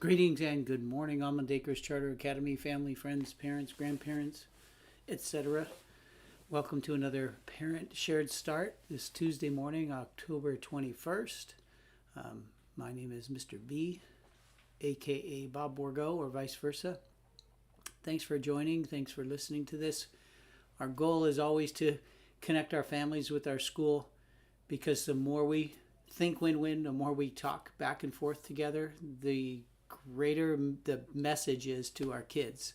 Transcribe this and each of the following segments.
Greetings and good morning, Almond Acres Charter Academy, family, friends, parents, grandparents, etc. Welcome to another Parent Shared Start this Tuesday morning, October 21st. My name is Mr. B, aka Bob Borgo, or vice versa. Thanks for joining. Thanks for listening to this. Our goal is always to connect our families with our school, because the more we think win-win, the more we talk back and forth together, the greater the message is to our kids.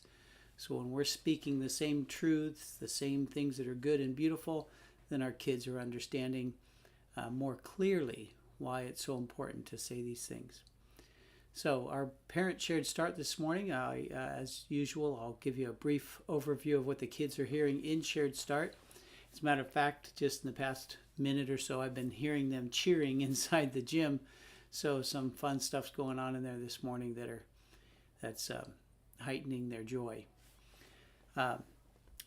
So when we're speaking the same truths, the same things that are good and beautiful, then our kids are understanding more clearly why it's so important to say these things. So our Parent Shared Start this morning, as usual, I'll give you a brief overview of what the kids are hearing in Shared Start. As a matter of fact, just in the past minute or so, I've been hearing them cheering inside the gym. So some fun stuff's going on in there this morning that's heightening their joy.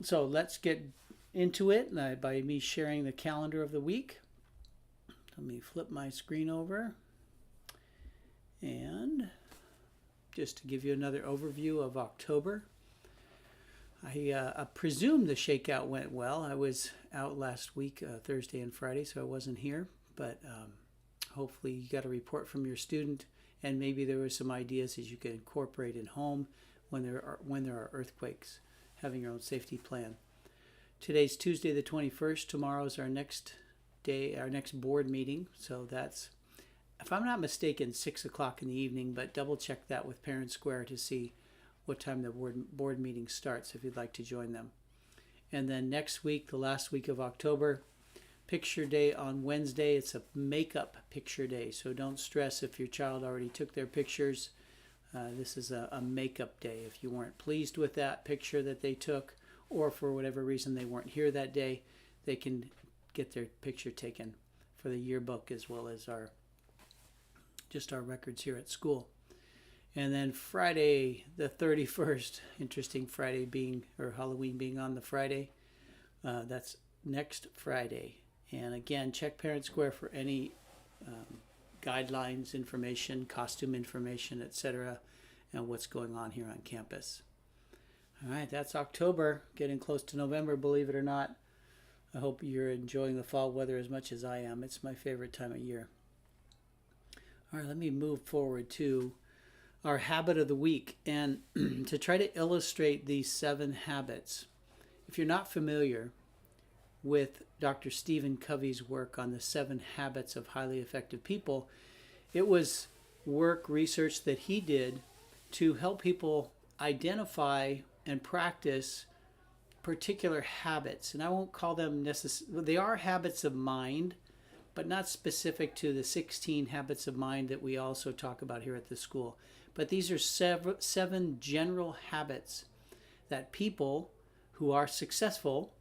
So let's get into it by me sharing the calendar of the week. Let me flip my screen over. And just to give you another overview of October, I presume the shakeout went well. I was out last week, Thursday and Friday, so I wasn't here. But hopefully you got a report from your student, and maybe there were some ideas that you can incorporate in home when there are earthquakes, having your own safety plan. Today's Tuesday the 21st. Tomorrow's our next day, our next board meeting. So that's, if I'm not mistaken, 6 o'clock in the evening, but double check that with Parent Square to see what time the board meeting starts if you'd like to join them. And then next week, the last week of October, Picture Day on Wednesday. It's a makeup picture day, so don't stress if your child already took their pictures. This is a makeup day. If you weren't pleased with that picture that they took, or for whatever reason they weren't here that day, they can get their picture taken for the yearbook as well as our records here at school. And then Friday the 31st, interesting Friday being, or Halloween being on the Friday. That's next Friday. And again, check Parent Square for any guidelines, information, costume information, etc., and what's going on here on campus. All right, that's October, getting close to November, believe it or not. I hope you're enjoying the fall weather as much as I am. It's my favorite time of year. All right, let me move forward to our habit of the week, and to try to illustrate these 7 habits. If you're not familiar with Dr. Stephen Covey's work on the 7 habits of highly effective people, it was research that he did to help people identify and practice particular habits. And I won't call them they are habits of mind, but not specific to the 16 habits of mind that we also talk about here at the school. But these are 7 general habits that people who are successful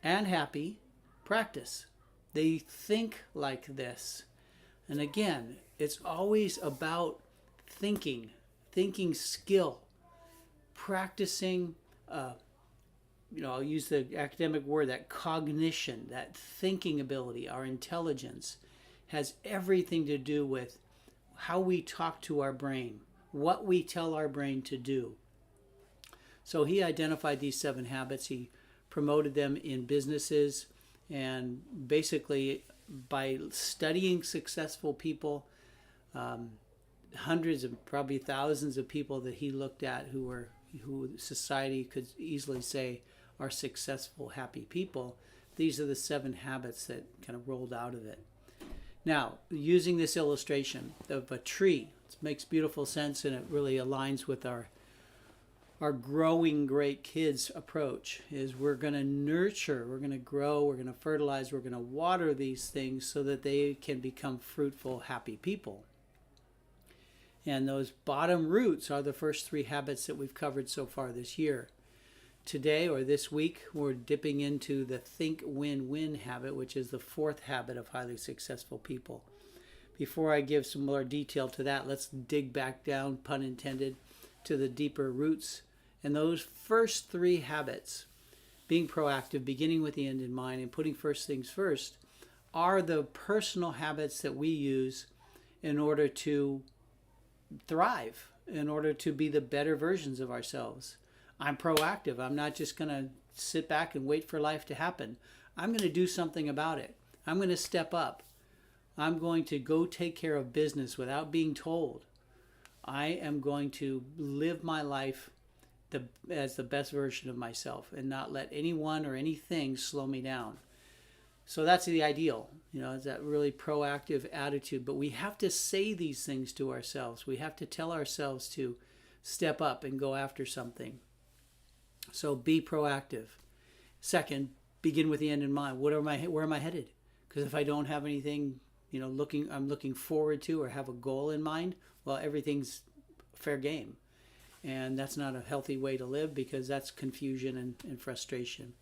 and happy practice. They think like this. And again, it's always about thinking skill, practicing, I'll use the academic word, that cognition, that thinking ability, our intelligence, has everything to do with how we talk to our brain, what we tell our brain to do. So he identified these 7 habits. He promoted them in businesses, and basically by studying successful people, hundreds of, probably thousands of people that he looked at who society could easily say are successful, happy people, these are the 7 habits that kind of rolled out of it. Now, using this illustration of a tree, it makes beautiful sense, and it really aligns with our growing great kids approach. Is we're going to nurture, we're going to grow, we're going to fertilize, we're going to water these things so that they can become fruitful, happy people. And those bottom roots are the first 3 habits that we've covered so far this year. Today, or this week, we're dipping into the think win-win habit, which is the 4th habit of highly successful people. Before I give some more detail to that, let's dig back down, pun intended, to the deeper roots. And those first 3 habits, being proactive, beginning with the end in mind, and putting first things first, are the personal habits that we use in order to thrive, in order to be the better versions of ourselves. I'm proactive. I'm not just going to sit back and wait for life to happen. I'm going to do something about it. I'm going to step up. I'm going to go take care of business without being told. I am going to live my life as the best version of myself and not let anyone or anything slow me down. So that's the ideal, is that really proactive attitude. But we have to say these things to ourselves. We have to tell ourselves to step up and go after something. So be proactive. Second, begin with the end in mind. Where am I headed? Because if I don't have anything, I'm looking forward to or have a goal in mind, well, everything's fair game. And that's not a healthy way to live, because that's confusion and frustration.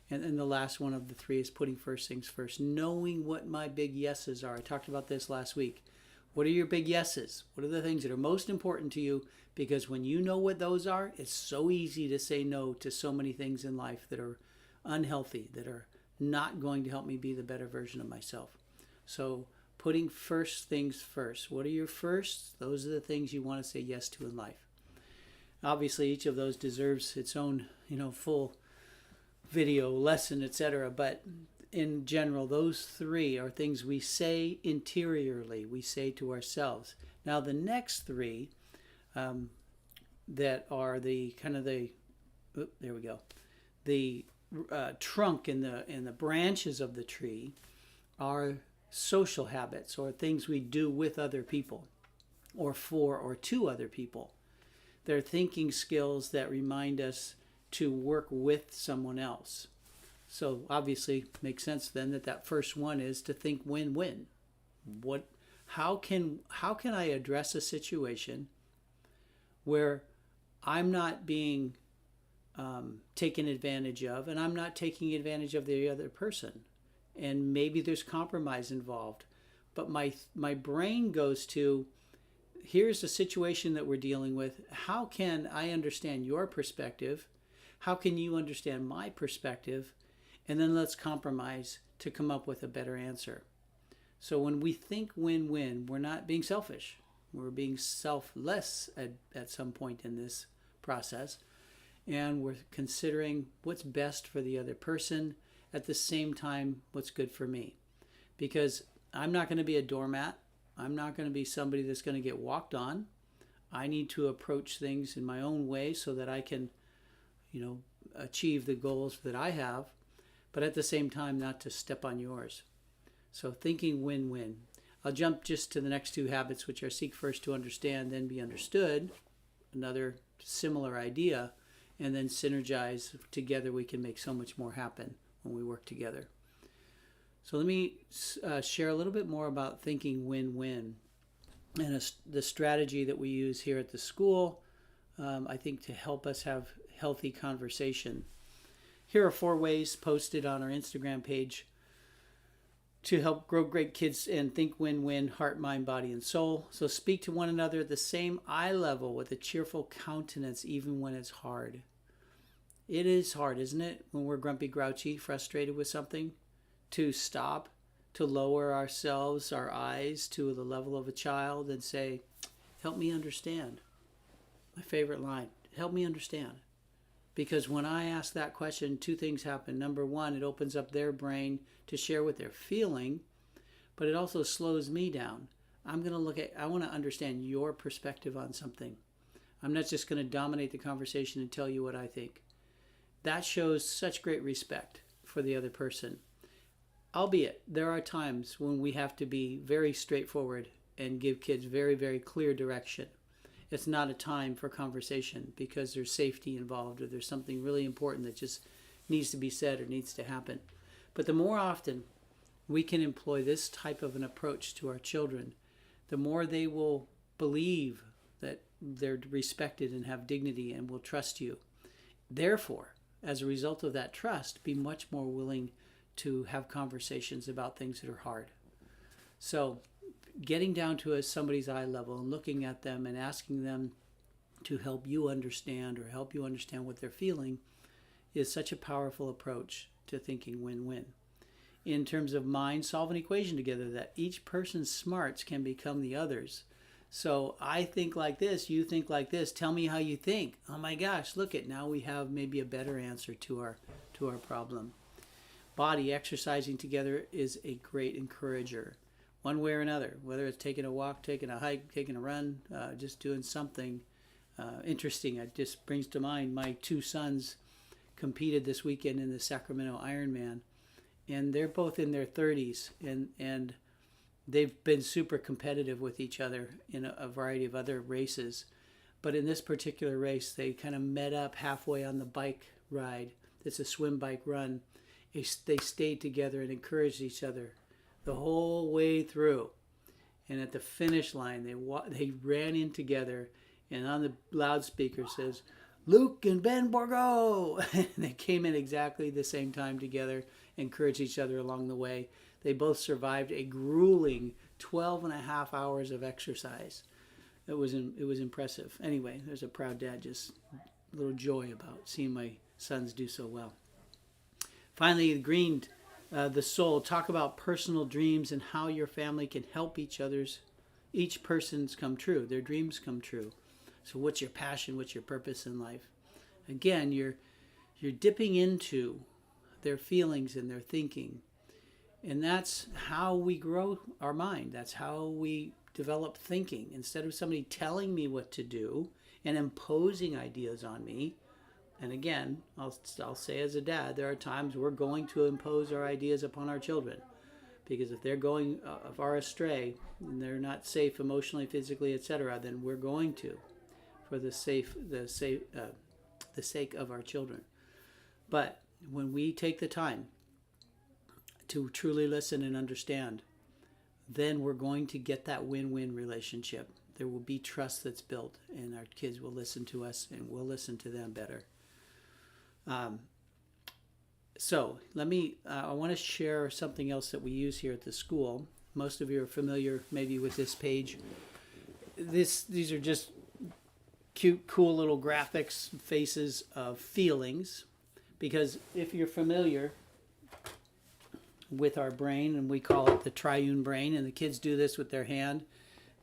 And then the last one of the three is putting first things first, knowing what my big yeses are. I talked about this last week. What are your big yeses? What are the things that are most important to you? Because when you know what those are, it's so easy to say no to so many things in life that are unhealthy, that are not going to help me be the better version of myself. So putting first things first. What are your firsts? Those are the things you want to say yes to in life. Obviously, each of those deserves its own, full video lesson, etc. But in general, those three are things we say interiorly, we say to ourselves. Now, the next three that are the trunk and the branches of the tree are social habits, or things we do with other people, or for or to other people. They're thinking skills that remind us to work with someone else. So obviously it makes sense then that first one is to think win-win. How can I address a situation where I'm not being taken advantage of, and I'm not taking advantage of the other person, and maybe there's compromise involved, but my brain goes to, here's the situation that we're dealing with. How can I understand your perspective? How can you understand my perspective? And then let's compromise to come up with a better answer. So when we think win-win, we're not being selfish. We're being selfless at some point in this process. And we're considering what's best for the other person, at the same time what's good for me. Because I'm not going to be a doormat. I'm not going to be somebody that's going to get walked on. I need to approach things in my own way so that I can, achieve the goals that I have, but at the same time not to step on yours. So thinking win-win. I'll jump just to the next two habits, which are seek first to understand, then be understood. Another similar idea. And then synergize. Together we can make so much more happen when we work together. So let me share a little bit more about thinking win-win and the strategy that we use here at the school, I think, to help us have healthy conversation. Here are 4 ways posted on our Instagram page to help grow great kids and think win-win, heart, mind, body, and soul. So speak to one another at the same eye level with a cheerful countenance, even when it's hard. It is hard, isn't it, when we're grumpy, grouchy, frustrated with something, to stop, to lower ourselves, our eyes to the level of a child and say, help me understand. My favorite line, help me understand. Because when I ask that question, 2 things happen. Number 1, it opens up their brain to share what they're feeling, but it also slows me down. I want to understand your perspective on something. I'm not just going to dominate the conversation and tell you what I think. That shows such great respect for the other person. Albeit, there are times when we have to be very straightforward and give kids very, very clear direction. It's not a time for conversation because there's safety involved, or there's something really important that just needs to be said or needs to happen. But the more often we can employ this type of an approach to our children, the more they will believe that they're respected and have dignity and will trust you. Therefore, as a result of that trust, be much more willing to have conversations about things that are hard. So getting down to somebody's eye level and looking at them and asking them to help you understand or help you understand what they're feeling is such a powerful approach to thinking win-win. In terms of mind, solve an equation together that each person's smarts can become the other's. So I think like this, you think like this. Tell me how you think. Oh my gosh, look at now we have maybe a better answer to our problem. Body exercising together is a great encourager, one way or another. Whether it's taking a walk, taking a hike, taking a run, just doing something interesting. It just brings to mind my two sons competed this weekend in the Sacramento Ironman, and they're both in their 30s, and they've been super competitive with each other in a variety of other races. But in this particular race, they kind of met up halfway on the bike ride. It's a swim, bike, run. They stayed together and encouraged each other the whole way through. And at the finish line, they ran in together, and on the loudspeaker says, "Luke and Ben Borgo." And they came in exactly the same time together, encouraged each other along the way. They both survived a grueling 12 and a half hours of exercise. It was impressive. Anyway, there's a proud dad, just a little joy about seeing my sons do so well. Finally, the soul. Talk about personal dreams and how your family can help each person's come true, their dreams come true. So what's your passion? What's your purpose in life? Again, you're dipping into their feelings and their thinking. And that's how we grow our mind. That's how we develop thinking. Instead of somebody telling me what to do and imposing ideas on me, and again, I'll say as a dad, there are times we're going to impose our ideas upon our children. Because if they're going far astray and they're not safe emotionally, physically, etc., then we're going to, for the sake of our children. But when we take the time to truly listen and understand, then we're going to get that win-win relationship. There will be trust that's built, and our kids will listen to us, and we'll listen to them better. So I want to share something else that we use here at the school. Most of you are familiar maybe with this page. These are just cute, cool little graphics, faces of feelings. Because if you're familiar with our brain, and we call it the triune brain, and the kids do this with their hand.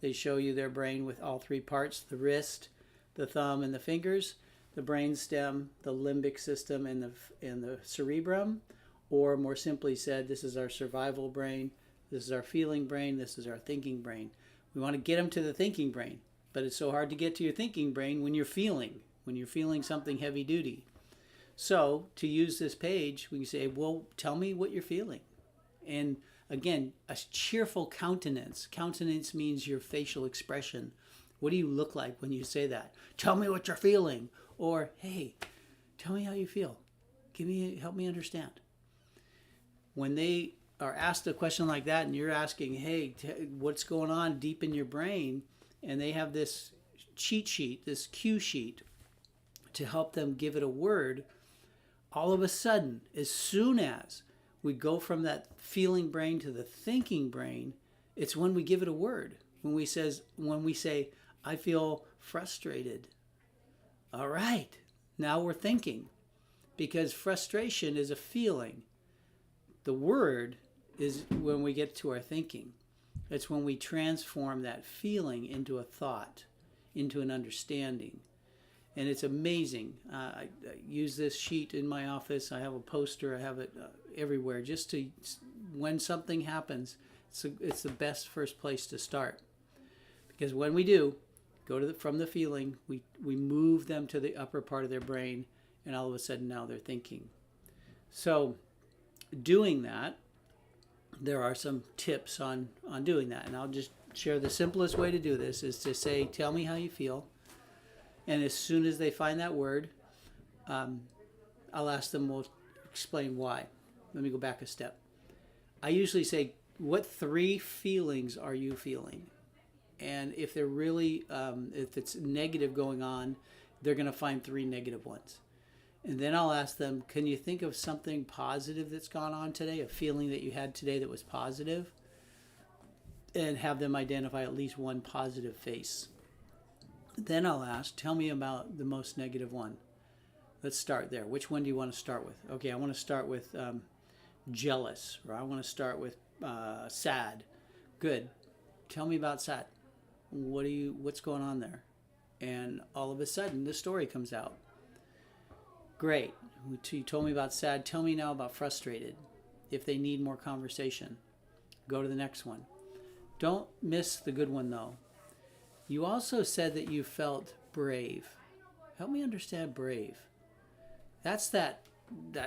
They show you their brain with all three parts, the wrist, the thumb, and the fingers, the brain stem, the limbic system, and the cerebrum. Or more simply said, this is our survival brain, this is our feeling brain, this is our thinking brain. We want to get them to the thinking brain, but it's so hard to get to your thinking brain when you're feeling something heavy duty. So to use this page, we can say, well, tell me what you're feeling. And again, a cheerful countenance. Countenance means your facial expression. What do you look like when you say that? Tell me what you're feeling. Or, hey, tell me how you feel. Help me understand. When they are asked a question like that and you're asking, hey, what's going on deep in your brain? And they have this cheat sheet, this cue sheet to help them give it a word. All of a sudden, as soon as we go from that feeling brain to the thinking brain, it's when we give it a word. When we say, I feel frustrated. All right, now we're thinking. Because frustration is a feeling. The word is when we get to our thinking. It's when we transform that feeling into a thought, into an understanding. And it's amazing. I use this sheet in my office. I have a poster. I have it everywhere. Just to, when something happens, it's the best first place to start. Because when we do, from the feeling, we move them to the upper part of their brain, and all of a sudden now they're thinking. So doing that, there are some tips on doing that. And I'll just share the simplest way to do this is to say, tell me how you feel. And as soon as they find that word, I'll ask them, well, explain why. Let me go back a step. I usually say, what 3 feelings are you feeling? And if they're really, if it's negative going on, they're going to find 3 negative ones. And then I'll ask them, can you think of something positive that's gone on today, a feeling that you had today that was positive? And have them identify at least one positive face. Then I'll ask, tell me about the most negative one. Let's start there. Which one do you want to start with? Okay, I want to start with jealous, or I want to start with sad. Good. Tell me about sad. what's going on there? And all of a sudden the story comes out. Great. You told me about sad. Tell me now about frustrated. If they need more conversation, go to the next one. Don't miss the good one though. You also said that you felt brave. Help me understand brave. That's that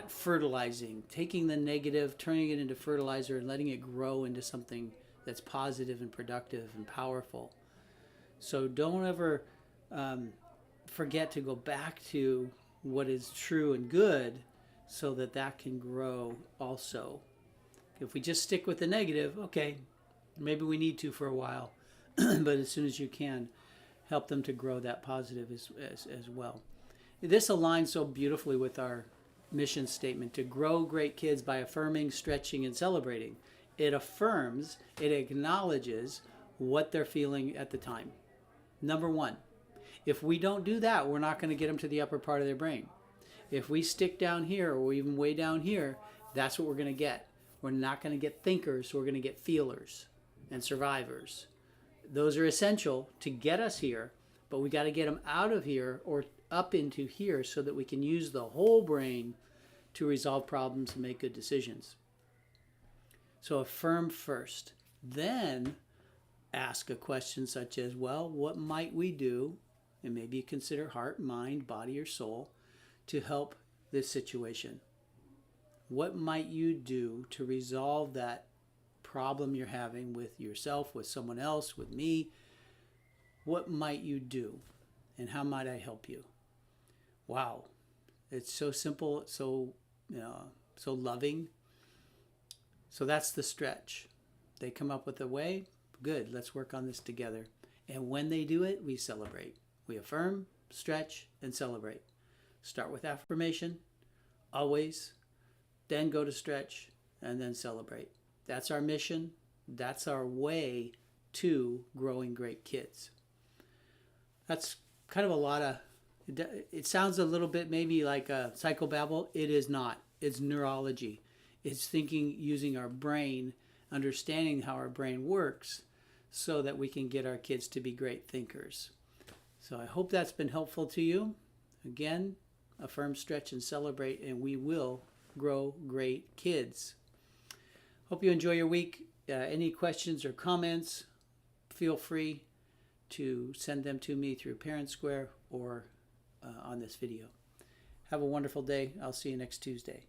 fertilizing, taking the negative, turning it into fertilizer and letting it grow into something that's positive and productive and powerful. So don't ever forget to go back to what is true and good so that that can grow also. If we just stick with the negative, okay, maybe we need to for a while, but as soon as you can, help them to grow that positive as well. This aligns so beautifully with our mission statement to grow great kids by affirming, stretching, and celebrating. It affirms, it acknowledges what they're feeling at the time. Number one, if we don't do that, we're not going to get them to the upper part of their brain. If we stick down here or even way down here, that's what we're going to get. We're not going to get thinkers, we're going to get feelers and survivors. Those are essential to get us here, but we got to get them out of here or up into here so that we can use the whole brain to resolve problems and make good decisions. So affirm first. Then ask a question such as, well, what might we do? And maybe you consider heart, mind, body, or soul to help this situation. What might you do to resolve that problem you're having with yourself, with someone else, with me? What might you do? And how might I help you? Wow. It's so simple, so loving. So that's the stretch. They come up with a way. Good, let's work on this together. And when they do it, we celebrate. We affirm, stretch, and celebrate. Start with affirmation, always, then go to stretch, and then celebrate. That's our mission. That's our way to growing great kids. That's kind of a lot of, it sounds a little bit maybe like a psychobabble. It is not. It's neurology. It's thinking using our brain, understanding how our brain works so that we can get our kids to be great thinkers. So I hope that's been helpful to you. Again, affirm, stretch, and celebrate, and we will grow great kids. Hope you enjoy your week. Any questions or comments, feel free to send them to me through Parent Square or on this video. Have a wonderful day. I'll see you next Tuesday.